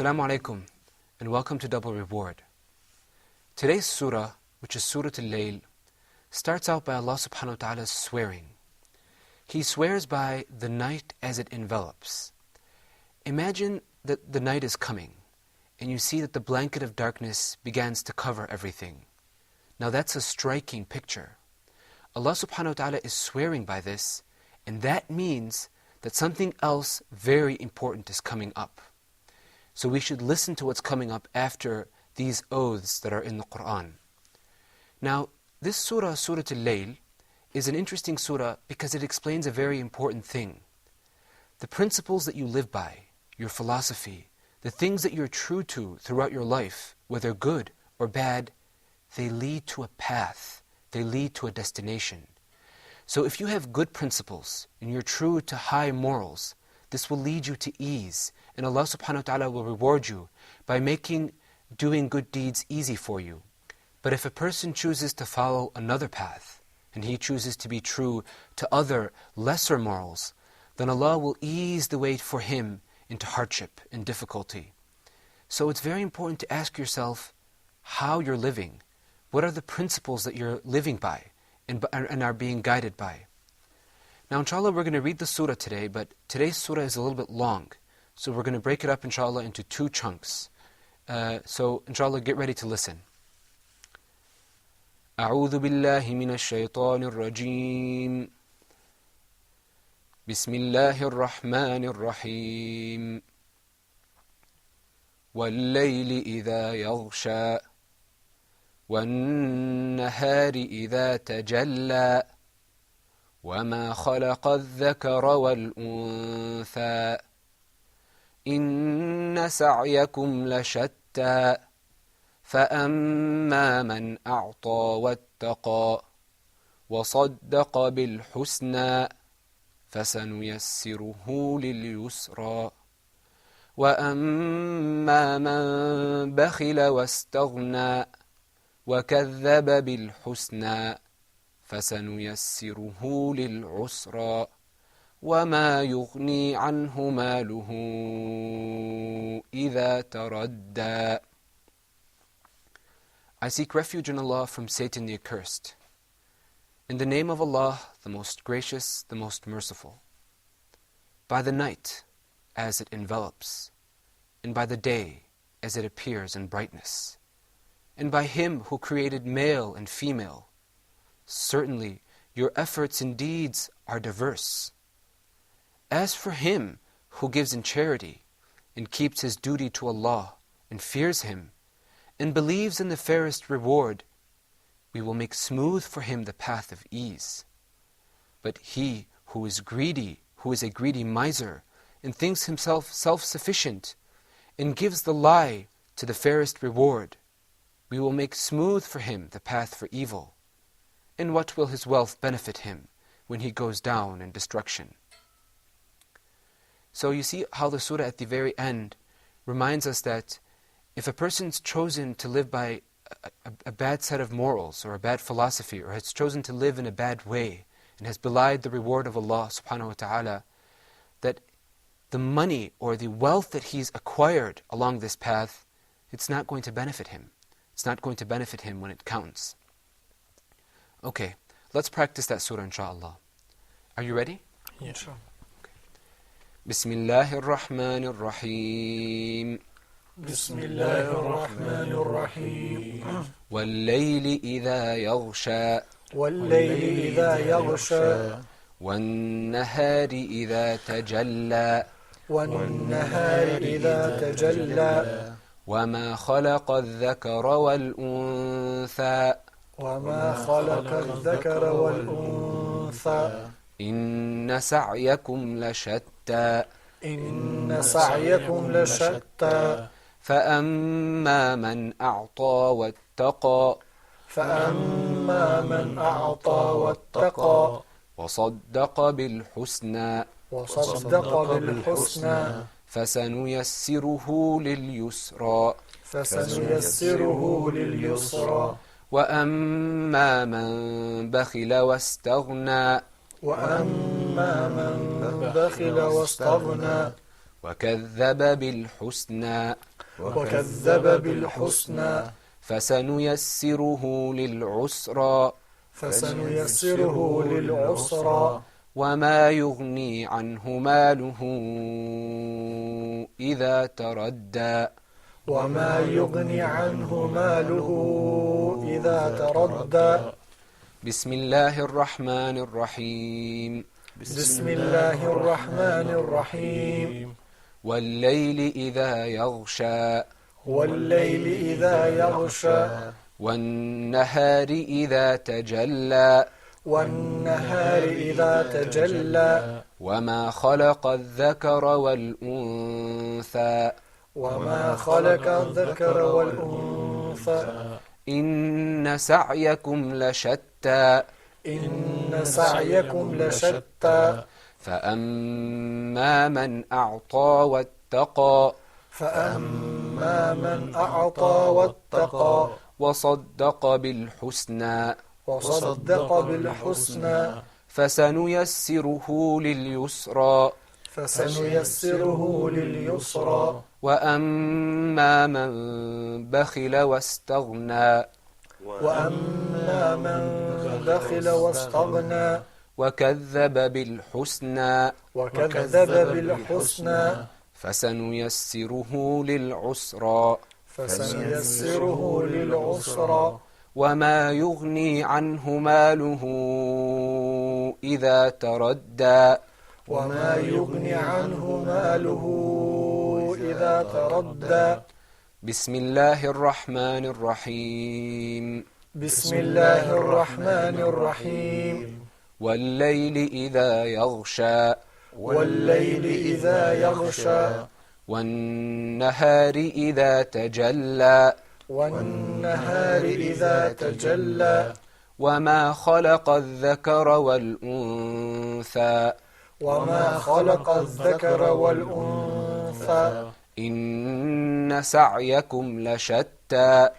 Assalamu alaikum and welcome to Double Reward. Today's surah, which is Surah Al-Layl, starts out by Allah subhanahu wa ta'ala swearing. He swears by the night as it envelops. Imagine that the night is coming and you see that the blanket of darkness begins to cover everything. Now that's a striking picture. Allah subhanahu wa ta'ala is swearing by this, and that means that something else very important is coming up. So we should listen to what's coming up after these oaths that are in the Quran. Now, this surah, Surah Al-Layl, is an interesting surah because it explains a very important thing. The principles that you live by, your philosophy, the things that you're true to throughout your life, whether good or bad, they lead to a path. They lead to a destination. So if you have good principles and you're true to high morals, this will lead you to ease, and Allah subhanahu wa ta'ala will reward you by making doing good deeds easy for you. But if a person chooses to follow another path, and he chooses to be true to other lesser morals, then Allah will ease the way for him into hardship and difficulty. So it's very important to ask yourself how you're living. What are the principles that you're living by and are being guided by? Now inshallah we're going to read the surah today, but today's surah is a little bit long. So we're going to break it up inshallah into two chunks. So inshallah get ready to listen. أعوذ بالله من الشيطان الرجيم بسم الله الرحمن الرحيم والليل إذا يغشى والنهار إذا تجلى وما خلق الذكر والأنثى إن سعيكم لشتى فأما من أعطى واتقى وصدق بالحسنى فسنيسره لليسرى وأما من بخل واستغنى وكذب بالحسنى فسنيسره للعسرى وما يغني عنه ماله إذا تردى. I seek refuge in Allah from Satan the accursed. In the name of Allah, the most gracious, the most merciful. By the night as it envelops, and by the day as it appears in brightness, and by Him who created male and female. Certainly your efforts and deeds are diverse. As for him who gives in charity and keeps his duty to Allah and fears Him and believes in the fairest reward, we will make smooth for him the path of ease. But he who is greedy, who is a greedy miser and thinks himself self-sufficient and gives the lie to the fairest reward, we will make smooth for him the path for evil. And what will his wealth benefit him when he goes down in destruction? So you see how the surah at the very end reminds us that if a person's chosen to live by a bad set of morals or a bad philosophy, or has chosen to live in a bad way and has belied the reward of Allah subhanahu wa ta'ala, that the money or the wealth that he's acquired along this path, it's not going to benefit him. It's not going to benefit him when it counts. Okay, let's practice that surah inshaAllah. Are you ready? Yeah. Sure. بسم الله الرحمن الرحيم بسم الله الرحمن الرحيم والليل إذا يغشى والليل إذا يغشى والنهار إذا تجلى والنهار إذا تجلى وما خلق الذكر والأنثى وما خلق الذكر والأنثى إن سعيكم لشتى إن سعيكم لشتى فأما من أعطى واتقى فأما من أعطى واتقى وصدق بالحسنى وصدق بالحسنى فسنيسره لليسرى فسنيسره لليسرى وأما من بخل واستغنى وأما من بخل واستغنى وكذب بالحسنى فسنيسره للعسرى فسنيسره للعسرى وما يغني عنه ماله إذا تردى وما يغني عنه ماله إذا تردى بسم الله الرحمن الرحيم بسم الله الرحمن الرحيم والليل إذا يغشى والليل إذا يغشى والنهار إذا تجلى والنهار إذا تجلى وما خلق الذكر والأنثى وما خلق الذكر والأنثى إن سعيكم لشتى إن سعيكم لشتى فأما من أعطى واتقى فأما من أعطى واتقى وصدق بالحسنى وصدق بالحسنى فسنيسره لليسرى فسنيسره لليسرى وأما من بخل واستغنى وأما من بخل واستغنى وكذب بالحسنى فسنيسره للعسرى فسنيسره للعسرى وما يغني عنه ماله إذا تردى وما يغني عنه ماله إذا تردى بسم الله الرحمن الرحيم بسم الله الرحمن الرحيم والليل إذا يغشى والليل إذا يغشى والنهار إذا تجلى والنهار إذا تجلى وما خلق الذكر والأنثى وما خلق الذكر والأنثى إن سعيكم لشتى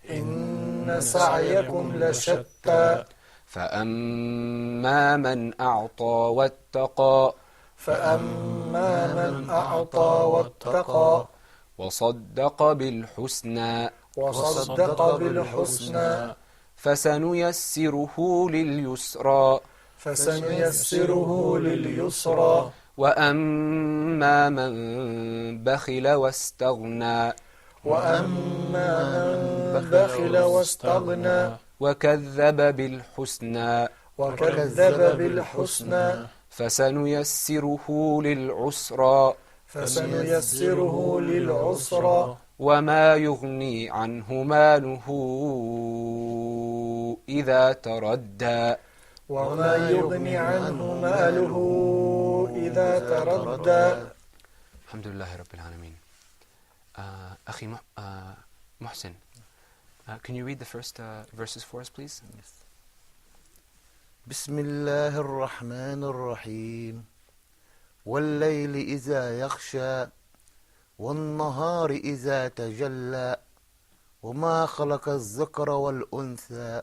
إن سعيكم لشتى فأما من أعطى واتقى فأما من أعطى واتقى وصدق بالحسنى وصدق بالحسنى فسنيسره لليسرى فسنيسره لليسرى وأما من بخل واستغنى وأما من بخل واستغنى وكذب بالحسنى فسنيسره للعسرى وما يغني عنه ماله إذا تردى الحمد لله رب العالمين. أخي محسن, can you read the first verses for us, please? بسم الله الرحمن الرحيم والليل إذا يغشى والنهار إذا تجلى وما خلق الذكر والأنثى.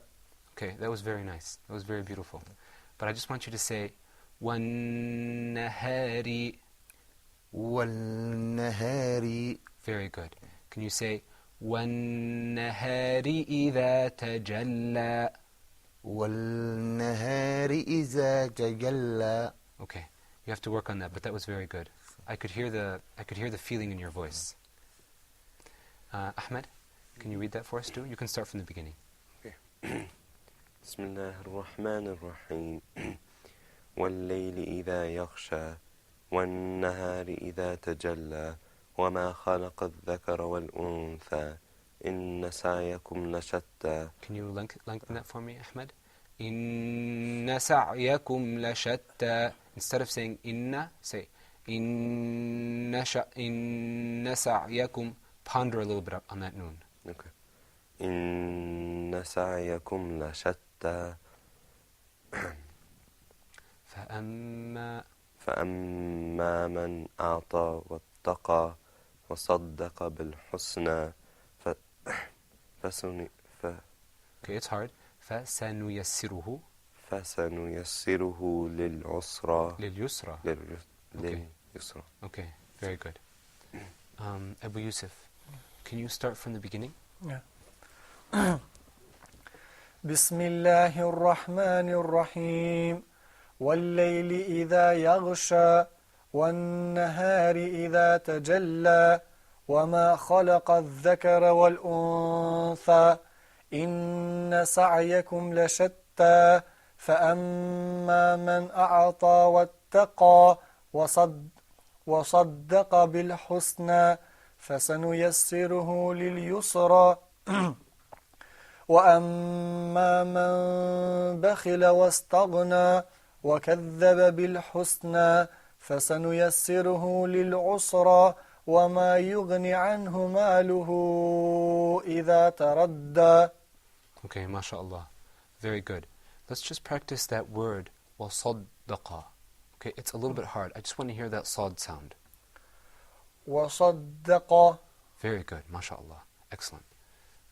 Okay, that was very nice. That was very beautiful. But I just want you to say وَالنَّهَارِ. والنهار. Very good. Can you say وَالنَّهَارِ إِذَا تَجَلَّى. والنهار إذا تجلى. Okay, you have to work on that, but that was very good. I could hear the feeling in your voice. Ahmad, can you read that for us too? You can start from the beginning. بسم الله الرحمن الرحيم والليل إذا يغشى والنهار إذا تجلى وما خلق الذكر والأنثى إن سعيكم لشتى. Can you lengthen that for me, Ahmad? إن سعيكم لشتى. Instead of saying inna, say إن سعيكم. Ponder a little bit on that noon. Okay. إن سعيكم لشتى. فأما من أعطى واتقى وصدق بالحسنى Okay, it's hard. فسنيسره للعسرى. لليسرى. لليسرى. Okay, very good. Abu Yusuf, can you start from the beginning? Yeah. بسم الله الرحمن الرحيم والليل إذا يغشى والنهار إذا تجلى وما خلق الذكر والأنثى إن سعيكم لشتى فأما من أعطى واتقى وصدق بالحسنى فسنيسره لليسرى وأما من بخل واستغنى وكذب بالحسنى فسنيسره للعسرى وما يغني عنه ماله إذا تردى. Okay, mashallah. Very good. Let's just practice that word, وَصَدَّقَ. Okay, it's a little bit hard. I just want to hear that sad sound. وصدق. Very good, mashallah. Excellent.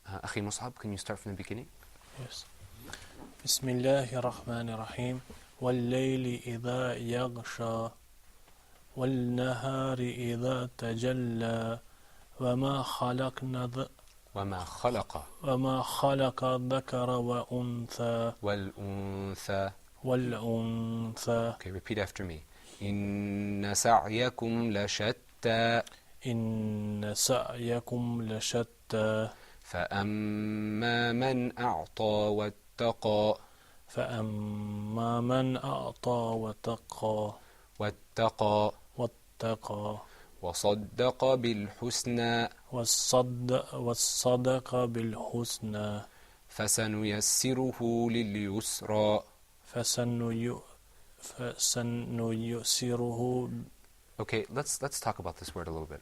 Akhi Mus'ab, can you start from the beginning? Yes. بسم الله الرحمن الرحيم والليل إذا يغشى والنهار إذا تجلى وما خلق الذكر والأنثى. Okay, repeat after me. إن سعيكم لشتى. إن سعيكم لشتى. فأما من أعطى واتقى. فأما من أعطى واتقى وصدق بالحسنى. والصدق بالحسنى فسنيسره لليسرى. فسنيسره. Okay, let's talk about this word a little bit.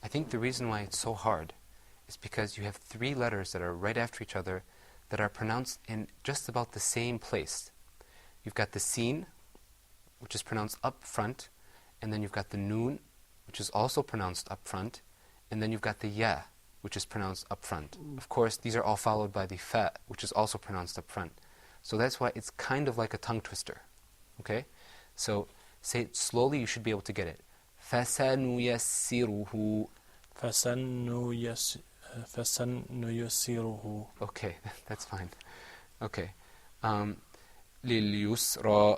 I think the reason why it's so hard is because you have three letters that are right after each other that are pronounced in just about the same place. You've got the sin, which is pronounced up front, and then you've got the noon, which is also pronounced up front, and then you've got the ya, which is pronounced up front. Of course, these are all followed by the fa, which is also pronounced up front. So that's why it's kind of like a tongue twister. Okay? So say it slowly, you should be able to get it. فَسَنُيَسِّرُهُ. فسنيسره. Okay, that's fine. Okay. لليسرى.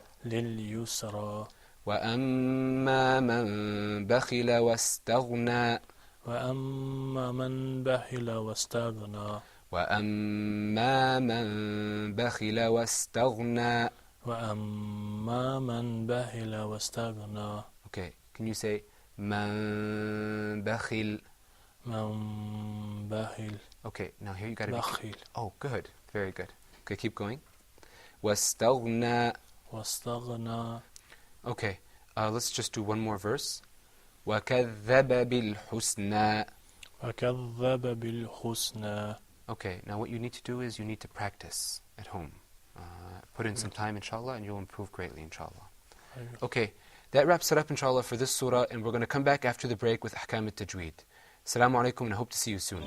وأما من بخل واستغنى. وأما من بخل واستغنى. وأما من بخل واستغنى. وأما من بخل واستغنى. Okay, can you say من بخل? من بخل. Okay, now here you got to بخل. Oh, good. Very good. Okay, keep going. واستغنى. Okay, let's just do one more verse. وكذب بالحسنى. Okay, now what you need to do is you need to practice at home. Put in some time, inshallah, and you'll improve greatly, inshallah. Okay, that wraps it up, inshallah, for this surah, and we're going to come back after the break with Ahkam al-Tajweed. Assalamu alaikum, and I hope to see you soon.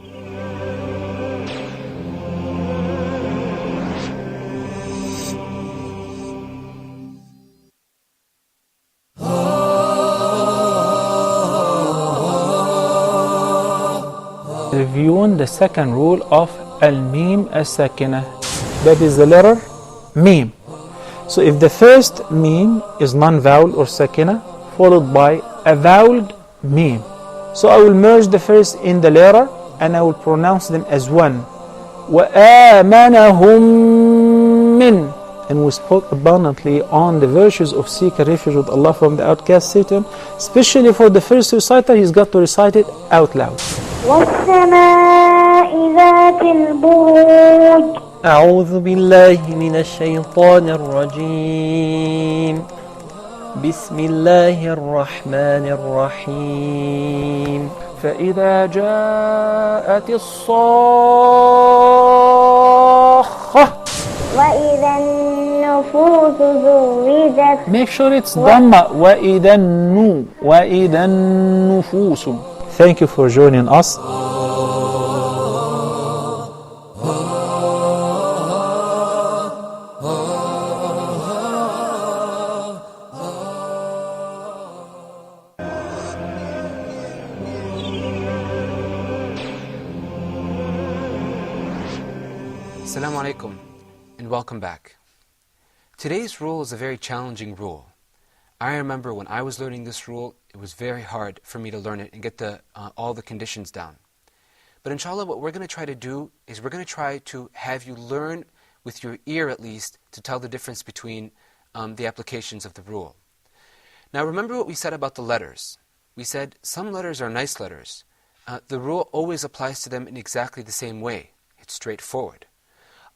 Reviewing the second rule of al-mim as-sakinah, that is the letter mim. So if the first mim is non-vowel or sakinah followed by a voweled mim, so I will merge the first in the letter and I will pronounce them as one. وَآمَنَهُمْ مِنْ. And we spoke abundantly on the virtues of seeking refuge with Allah from the outcast Satan. Especially for the first reciter, he's got to recite it out loud. وَالسَّمَاءِ ذَاتِ الْبُرُوجِ أعوذ بالله من الشيطان الرجيم بسم الله الرحمن الرحيم فإذا جاءت الصاخة. وإذا النفوس زوجت Make sure it's Dhamma. وإذا النفوس. Thank you for joining us. Assalamu alaikum and welcome back. Today's rule is a very challenging rule. I remember when I was learning this rule, it was very hard for me to learn it and get all the conditions down. But inshallah, what we're going to try to do is we're going to try to have you learn with your ear at least to tell the difference between the applications of the rule. Now remember what we said about the letters. We said some letters are nice letters. The rule always applies to them in exactly the same way. It's straightforward.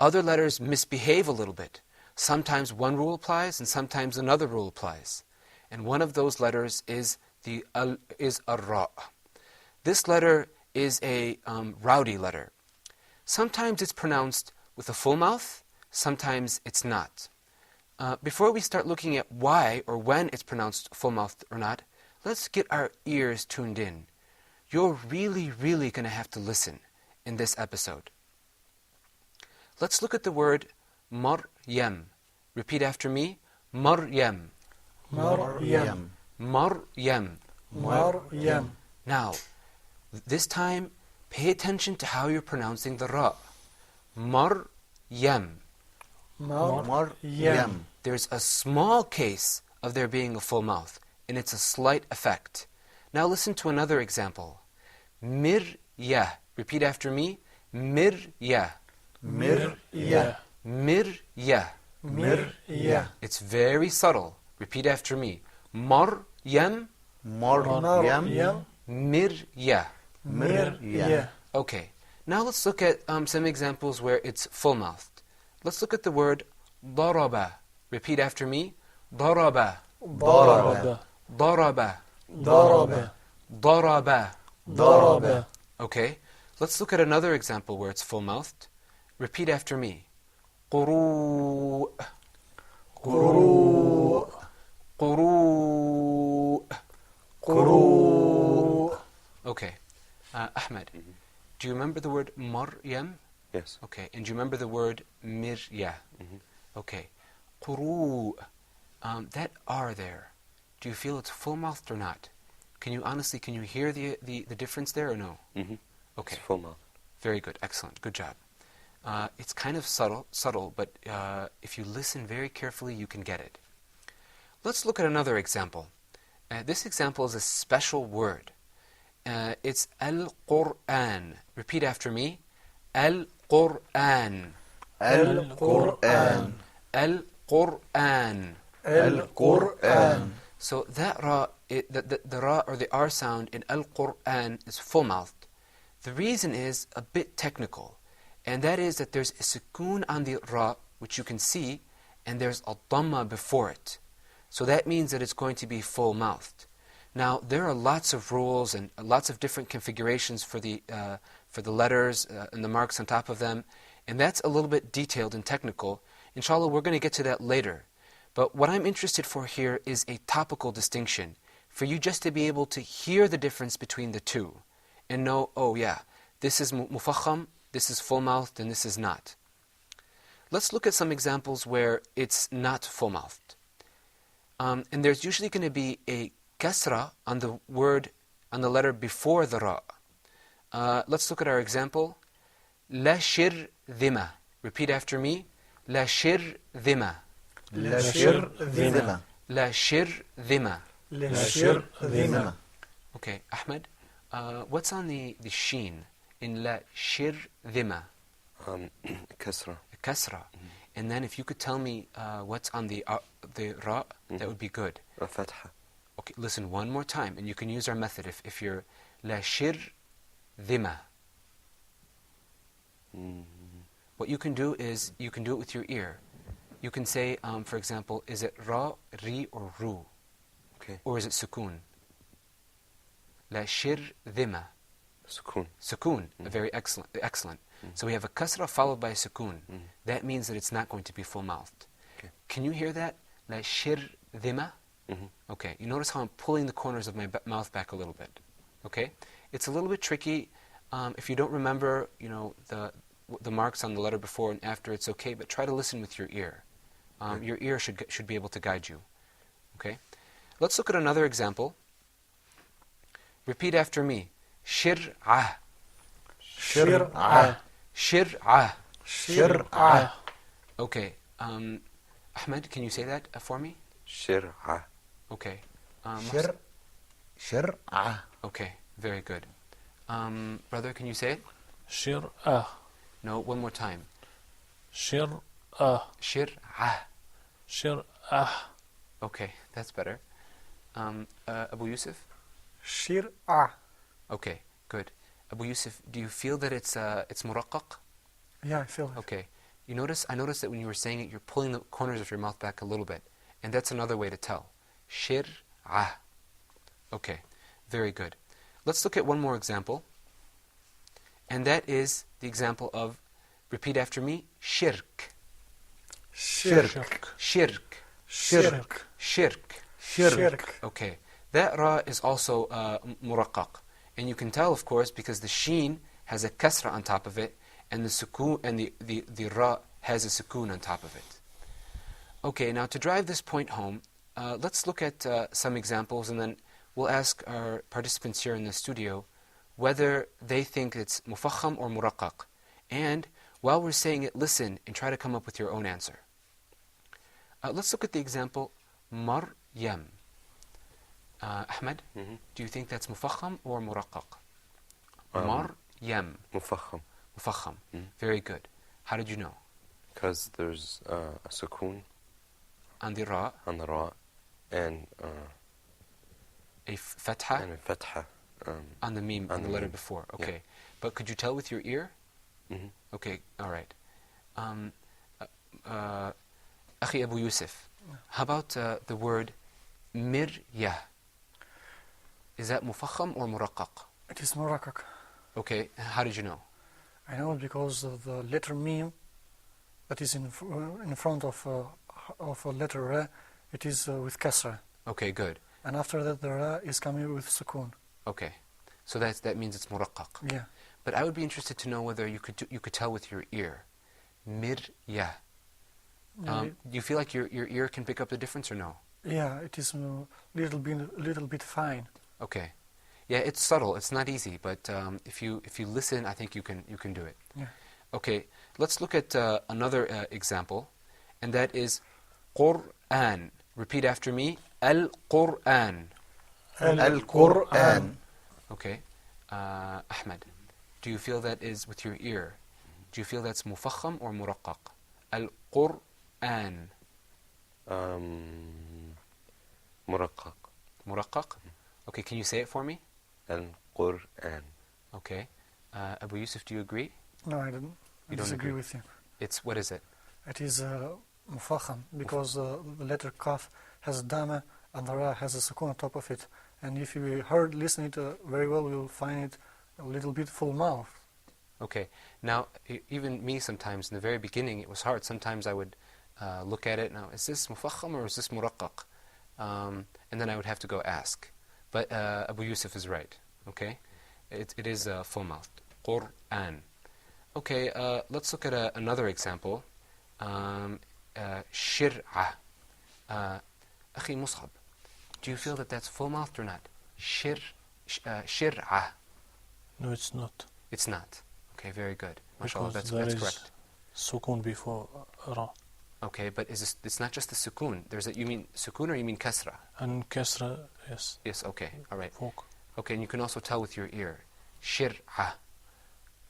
Other letters misbehave a little bit. Sometimes one rule applies and sometimes another rule applies. And one of those letters is ar-ra. This letter is a rowdy letter. Sometimes it's pronounced with a full mouth, sometimes it's not. Before we start looking at why or when it's pronounced full mouth or not, let's get our ears tuned in. You're really going to have to listen in this episode. Let's look at the word Maryam. Repeat after me. Maryam. Maryam. Maryam. Maryam. Now, this time, pay attention to how you're pronouncing the ra. Maryam. Maryam. There's a small case of there being a full mouth, and it's a slight effect. Now listen to another example. Mirya. Repeat after me. Mirya. Mirya. Mirya. Mirya. It's very subtle. Repeat after me. Maryam. Maryam. Mirya. Mirya. Okay. Now let's look at some examples where it's full-mouthed. Let's look at the word daraba. Repeat after me. Daraba. Daraba. Daraba. Daraba. Daraba. Daraba. Okay. Let's look at another example where it's full-mouthed. Repeat after me. Quru. Quru. Quru. Quru. Okay. Ahmad, do you remember the word Maryam? Yes. Okay. And do you remember the word Mirya? Okay. Quru. That R there, do you feel it's full-mouthed or not? Can you hear the difference there or no? Mm-hmm. Okay. It's full mouth. Very good. Excellent. Good job. It's kind of subtle, but if you listen very carefully, you can get it. Let's look at another example. This example is a special word. It's Al-Qur'an. Repeat after me. Al-Qur'an. Al-Qur'an. Al-Qur'an. Al-Qur'an. So that ra, the ra or the R sound in Al-Qur'an is full-mouthed. The reason is a bit technical, and that is that there's a sukoon on the ra, which you can see, and there's a dhamma before it. So that means that it's going to be full-mouthed. Now, there are lots of rules and lots of different configurations for the letters and the marks on top of them, and that's a little bit detailed and technical. Inshallah, we're going to get to that later. But what I'm interested for here is a topical distinction, for you just to be able to hear the difference between the two, and know, oh yeah, this is mufakham, this is full-mouthed, and this is not. Let's look at some examples where it's not full-mouthed. And there's usually going to be a kasra on the word, on the letter before the ra. Let's look at our example. La shir dhima. Repeat after me. La shir dhima. La shir dhima. La shir dhima. La shir dhima. Okay, Ahmed, what's on the sheen in la shir dhima? Kasra. Kasra. And then if you could tell me what's on the ra, that would be good. Fatha. Okay, listen one more time, and you can use our method if you're la shir dhima. what you can do is you can do it with your ear. You can say, for example, is it ra, ri, or ru? Okay. Or is it sukoon? La shir dhima. Sukoon. Sukoon. Very excellent. Excellent. So we have a kasra followed by a sukoon. That means that it's not going to be full-mouthed. Okay. Can you hear that? La shir dhima. Okay. You notice how I'm pulling the corners of my mouth back a little bit. Okay. It's a little bit tricky. If you don't remember, the marks on the letter before and after, it's okay. But try to listen with your ear. Your ear should be able to guide you. Okay. Let's look at another example. Repeat after me. Shir'ah. شرعة Shir'ah. شرعة Okay. Ahmed, can you say that for me? Shir'ah. Okay. شرعة. Okay. Very good. Brother, can you say it? شرعة No, one more time. شرعة Shir'ah. شرعة Okay, that's better. Abu Yusuf? شرعة. Okay, good. Abu Yusuf, do you feel that it's muraqqaq? Yeah, I feel it. Okay. I noticed that when you were saying it, you're pulling the corners of your mouth back a little bit. And that's another way to tell. Shir'ah. Okay, very good. Let's look at one more example. And that is the example of, repeat after me, shirk. شرك Shirk. شرك Shirk. شرك. Okay. That ra is also muraqqaq. And you can tell, of course, because the sheen has a kasra on top of it, and the sukoon and the ra has a sukoon on top of it. Okay, now to drive this point home, let's look at some examples, and then we'll ask our participants here in the studio whether they think it's mufakham or muraqqaq. And while we're saying it, listen and try to come up with your own answer. Let's look at the example, Maryam. Ahmed, do you think that's mufakham or muraqqaq? Maryam. Mufakham. Mufakham. Very good. How did you know? Because there's a sukoon On the ra, on the ra and a fatha a fatha. on the meme, on the letter before. Okay. Yeah. But could you tell with your ear? Mhm. Okay, all right. Akhi Abu Yusuf, how about the word miryah? Is that mufakham or muraqqaq? It is murakkak. Okay, how did you know? I know it because of the letter meme that is in front of a letter ra. It is with kasra, Okay, good. and after that the ra is coming with sukoon. Okay, so that means it's muraqqaq. Yeah. But I would be interested to know whether you could tell with your ear. Miryah. Do you feel like your ear can pick up the difference or no? Yeah, it is a little bit fine. Okay. Yeah, it's subtle. It's not easy, but if you listen, I think you can do it. Yeah. Okay, let's look at another example, and that is Qur'an. Repeat after me. Al-Qur'an. القرآن. Okay. Ahmed, do you feel that is with your ear? Do you feel that's mufakham or muraqqaq? Al-Qur'an. Muraqqaq. Muraqqaq? Okay, can you say it for me? Al-Qur'an. Okay. Abu Yusuf, do you agree? No, I don't. I You don't disagree agree? with you. It's, what is it? It is mufakham because the letter kaf has a dama and the ra has a sukoon on top of it. And if you listen it very well, you'll find it a little bit full mouth. Okay. Now, even me sometimes, in the very beginning, it was hard. Sometimes I would look at it, now, is this mufakham or is this muraqqaq? And then I would have to go ask. But Abu Yusuf is right, okay? It is full-mouthed. Qur'an. Okay, let's look at another example. Shir'ah. Akhi Mus'ab, do you feel that that's full-mouthed or not? Shir'ah. No, it's not. It's not. Okay, very good. MashaAllah, Because that's there correct. is sukoon before ra. Okay, but it's not just the sukoon. You mean sukoon or you mean kasra? And kasra, yes. Yes, okay, all right. Fawq. Okay, and you can also tell with your ear. Shir'ah.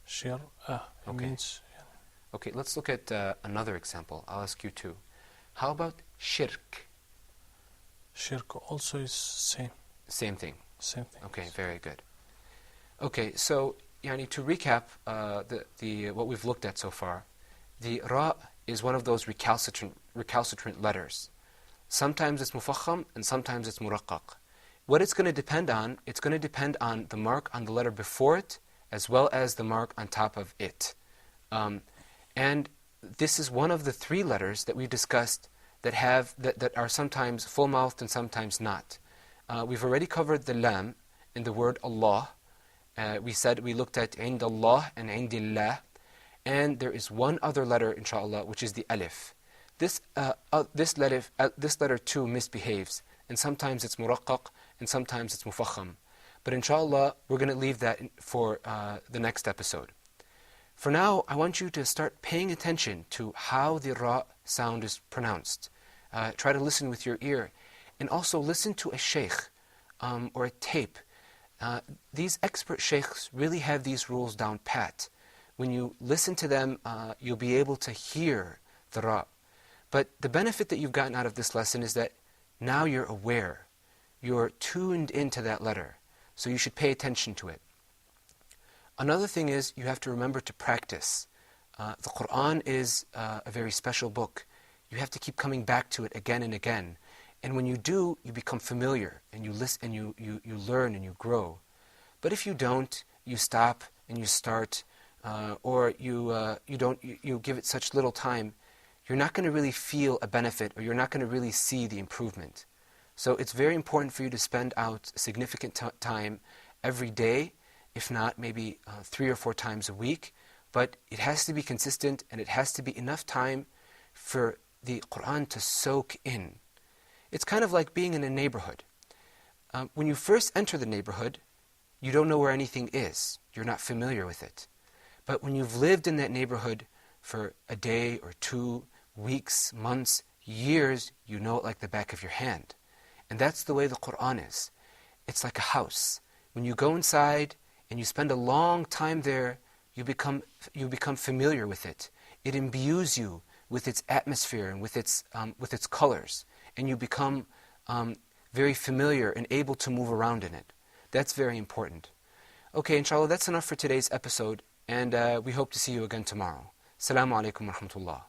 Shir'ah. It Okay. means Okay, let's look at another example. I'll ask you two. How about shirk? shirk also is same. Same thing. Same thing. Okay, very good. Okay, so to recap what we've looked at so far, the ra is one of those recalcitrant letters. Sometimes it's mufakham and sometimes it's muraqqaq. What it's going to depend on, it's going to depend on the mark on the letter before it as well as the mark on top of it. And this is one of the 3 letters that we discussed that are sometimes full-mouthed and sometimes not. We've already covered the lam in the word Allah. We looked at عند Allah and عند الله, and there is one other letter, inshallah, which is the alif. This letter too misbehaves, and sometimes it's muraqqaq and sometimes it's mufakham. But inshallah, we're going to leave that for the next episode. For now, I want you to start paying attention to how the ra sound is pronounced. Try to listen with your ear, and also listen to a sheikh or a tape. These expert sheikhs really have these rules down pat. When you listen to them, you'll be able to hear the ra. But the benefit that you've gotten out of this lesson is that now you're aware. You're tuned into that letter. So you should pay attention to it. Another thing is you have to remember to practice. The Quran is a very special book. You have to keep coming back to it again and again. And when you do, you become familiar, and you listen, and you learn and you grow. But if you don't, you stop and you start, or you give it such little time, you're not going to really feel a benefit, or you're not going to really see the improvement. So it's very important for you to spend out significant time every day, if not maybe 3 or 4 times a week. But it has to be consistent, and it has to be enough time for the Quran to soak in. It's kind of like being in a neighborhood. When you first enter the neighborhood, you don't know where anything is. You're not familiar with it. But when you've lived in that neighborhood for a day or 2, weeks, months, years, you know it like the back of your hand. And that's the way the Quran is. It's like a house. When you go inside and you spend a long time there, you become familiar with it. It imbues you with its atmosphere and with its colors, and you become very familiar and able to move around in it. That's very important. Okay, inshallah, that's enough for today's episode, and we hope to see you again tomorrow. Assalamu alaikum wa rahmatullah.